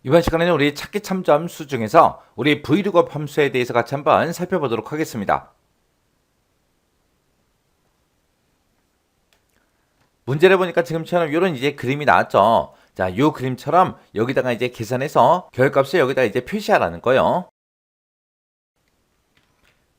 이번 시간에는 우리 찾기 참조 함수 중에서 우리 vlookup 함수에 대해서 같이 한번 살펴보도록 하겠습니다. 문제를 보니까 지금처럼 이런 이제 그림이 나왔죠. 자, 이 그림처럼 여기다가 이제 계산해서 결값을 여기다 이제 표시하라는 거예요.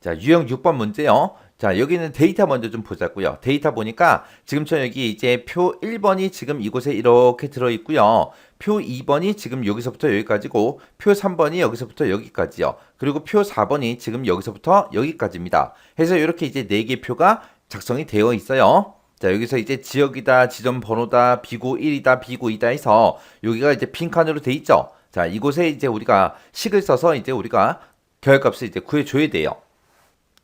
자, 유형 6번 문제요. 자, 여기는 데이터 먼저 좀 보자고요. 데이터 보니까 지금처럼 여기 이제 표 1번이 지금 이곳에 이렇게 들어있고요. 표 2번이 지금 여기서부터 여기까지고 표 3번이 여기서부터 여기까지요. 그리고 표 4번이 지금 여기서부터 여기까지입니다. 해서 이렇게 이제 4개 표가 작성이 되어 있어요. 자, 여기서 이제 지역이다, 지점 번호다, 비고 1이다, 비고 2다 해서 여기가 이제 빈 칸으로 돼 있죠. 자, 이곳에 이제 우리가 식을 써서 이제 우리가 결값을 이제 구해줘야 돼요.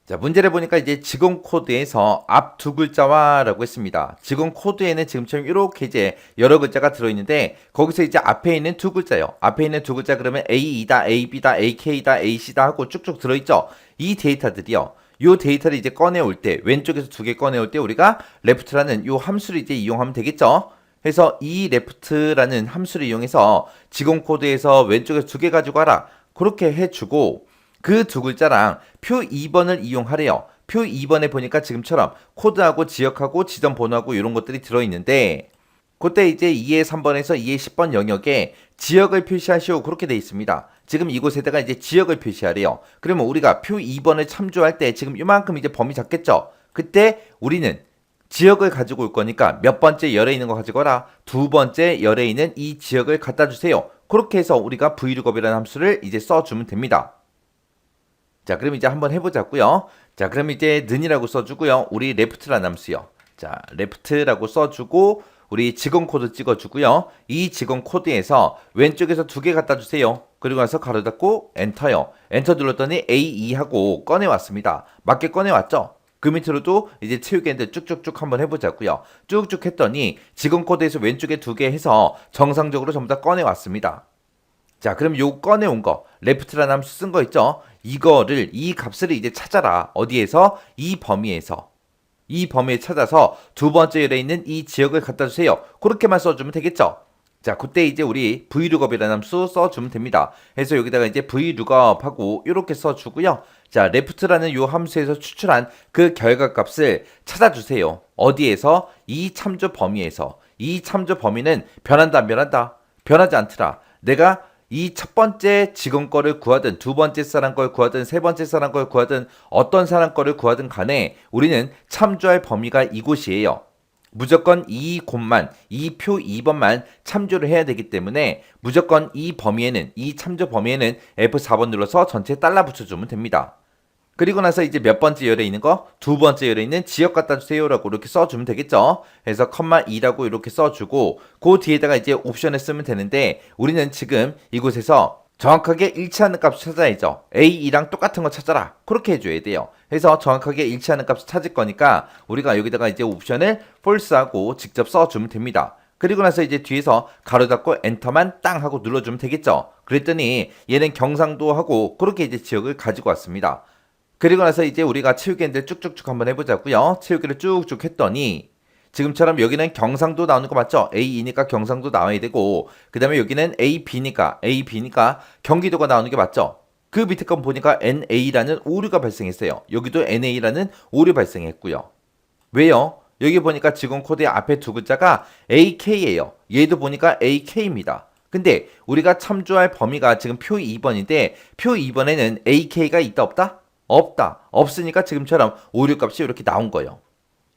자, 문제를 보니까 이제 직원 코드에서 앞 두 글자와 라고 했습니다. 직원 코드에는 지금처럼 이렇게 이제 여러 글자가 들어있는데 거기서 이제 앞에 있는 두 글자요. 앞에 있는 두 글자 그러면 A2다, AB다, AK다, AC다 하고 쭉쭉 들어있죠. 이 데이터들이요. 요 데이터를 이제 꺼내올 때 왼쪽에서 두 개 꺼내올 때 우리가 left라는 요 함수를 이제 이용하면 되겠죠. 그래서 이 left라는 함수를 이용해서 직원 코드에서 왼쪽에서 두 개 가지고 와라. 그렇게 해주고 그 두 글자랑 표 2번을 이용하래요. 표 2번에 보니까 지금처럼 코드하고 지역하고 지점 번호하고 이런 것들이 들어있는데 그때 이제 2의 3번에서 2의 10번 영역에 지역을 표시하시오 그렇게 돼 있습니다. 지금 이곳에다가 이제 지역을 표시하래요. 그러면 우리가 표 2번을 참조할 때 지금 이만큼 이제 범위 잡겠죠. 그때 우리는 지역을 가지고 올 거니까 몇 번째 열에 있는 거 가지고 와라. 두 번째 열에 있는 이 지역을 갖다 주세요. 그렇게 해서 우리가 vlookup이라는 함수를 이제 써주면 됩니다. 자, 그럼 이제 한번 해보자고요. 자, 그럼 이제 는이라고 써주고요. 우리 left라는 함수요. 자, left라고 써주고 우리 직원 코드 찍어주고요. 이 직원 코드에서 왼쪽에서 두 개 갖다 주세요. 그리고 나서 가로 닫고 엔터요. 엔터 눌렀더니 A2하고 꺼내왔습니다. 맞게 꺼내왔죠? 그 밑으로도 이제 채우기인데 쭉쭉쭉 한번 해보자고요. 쭉쭉 했더니 직원 코드에서 왼쪽에 두 개 해서 정상적으로 전부 다 꺼내왔습니다. 자, 그럼 요 꺼내온 거 left라는 함수 쓴 거 있죠? 이거를 이 값을 이제 찾아라. 어디에서? 이 범위에 찾아서 두 번째 열에 있는 이 지역을 갖다 주세요. 그렇게만 써주면 되겠죠? 자, 그때 이제 우리 vlookup이라는 함수 써주면 됩니다. 그래서 여기다가 이제 vlookup하고 이렇게 써주고요. 자, left라는 요 함수에서 추출한 그 결과값을 찾아주세요. 어디에서? 이 참조 범위에서. 이 참조 범위는 변한다, 안 변한다? 변하지 않더라. 내가 이 첫 번째 직원 거를 구하든 두 번째 사람 걸 구하든 세 번째 사람 걸 구하든 어떤 사람 거를 구하든 간에 우리는 참조할 범위가 이곳이에요. 무조건 이 곳만, 이 표 2번만 참조를 해야 되기 때문에 무조건 이 범위에는, 이 참조 범위에는 F4번 눌러서 전체 달라 붙여주면 됩니다. 그리고 나서 이제 몇 번째 열에 있는 거? 두 번째 열에 있는 지역 갖다 주세요 라고 이렇게 써주면 되겠죠. 그래서 컴마 2라고 이렇게 써주고 그 뒤에다가 이제 옵션을 쓰면 되는데 우리는 지금 이곳에서 정확하게 일치하는 값을 찾아야죠. A2랑 똑같은 거 찾아라. 그렇게 해줘야 돼요. 그래서 정확하게 일치하는 값을 찾을 거니까 우리가 여기다가 이제 옵션을 false하고 직접 써주면 됩니다. 그리고 나서 이제 뒤에서 가로 닫고 엔터만 땅 하고 눌러주면 되겠죠. 그랬더니 얘는 경상도 하고 그렇게 이제 지역을 가지고 왔습니다. 그리고 나서 이제 우리가 채우기인데 쭉쭉쭉 한번 해보자고요. 채우기를 쭉쭉 했더니 지금처럼 여기는 경상도 나오는 거 맞죠? A이니까 경상도 나와야 되고 그 다음에 여기는 AB니까 경기도가 나오는 게 맞죠? 그 밑에 건 보니까 NA라는 오류가 발생했어요. 여기도 NA라는 오류 발생했고요. 왜요? 여기 보니까 직원 코드의 앞에 두 글자가 AK예요. 얘도 보니까 AK입니다. 근데 우리가 참조할 범위가 지금 표 2번인데 표 2번에는 AK가 있다 없다? 없다. 없으니까 지금처럼 오류값이 이렇게 나온 거예요.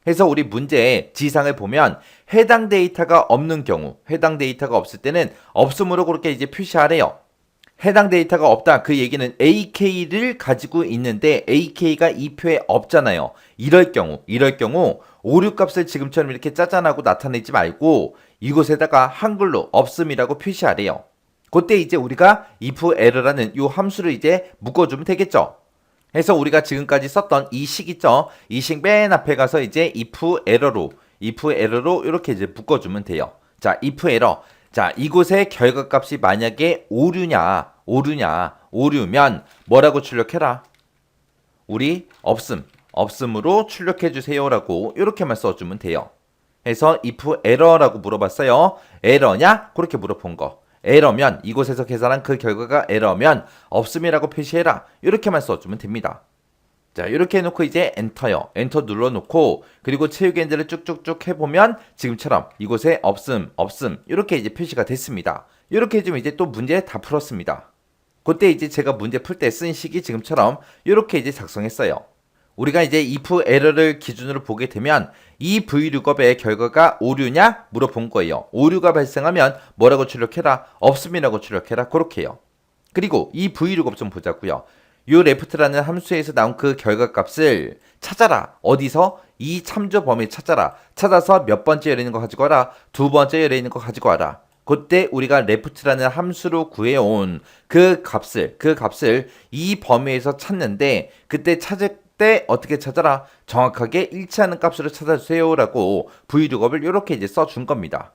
그래서 우리 문제의 지상을 보면 해당 데이터가 없는 경우, 해당 데이터가 없을 때는 없음으로 그렇게 이제 표시하래요. 해당 데이터가 없다. 그 얘기는 AK를 가지고 있는데 AK가 이 표에 없잖아요. 이럴 경우 오류값을 지금처럼 이렇게 짜잔하고 나타내지 말고 이곳에다가 한글로 없음이라고 표시하래요. 그때 이제 우리가 if error라는 이 함수를 이제 묶어주면 되겠죠. 해서 우리가 지금까지 썼던 이 식 있죠? 이 식 맨 앞에 가서 이제 if error로 이렇게 이제 묶어주면 돼요. 자, if error. 자, 이곳의 결과값이 만약에 오류면 뭐라고 출력해라? 우리 없음으로 출력해주세요라고 이렇게만 써주면 돼요. 해서 if error라고 물어봤어요. 에러냐? 그렇게 물어본 거. 에러면 이곳에서 계산한 그 결과가 에러면 없음이라고 표시해라. 이렇게만 써주면 됩니다. 자, 이렇게 해놓고 이제 엔터요. 엔터 눌러놓고 그리고 채우기 엔드를 쭉쭉쭉 해보면 지금처럼 이곳에 없음, 없음 이렇게 이제 표시가 됐습니다. 이렇게 해주면 이제 또 문제 다 풀었습니다. 그때 이제 제가 문제 풀 때 쓴 식이 지금처럼 이렇게 이제 작성했어요. 우리가 이제 if 에러를 기준으로 보게 되면 이 vlookup의 결과가 오류냐 물어본 거예요. 오류가 발생하면 뭐라고 출력해라? 없음이라고 출력해라. 그렇게요. 그리고 이 vlookup 좀 보자고요. 요 left라는 함수에서 나온 그 결과값을 찾아라. 어디서? 이 참조 범위 찾아라. 찾아서 몇 번째 열려 있는 거 가지고 와라. 두 번째 열려 있는 거 가지고 와라. 그때 우리가 left라는 함수로 구해온 그 값을 이 범위에서 찾는데 그때 찾을 때 어떻게 찾아라? 정확하게 일치하는 값으로 찾아주세요라고 vlookup을 이렇게 이제 써준 겁니다.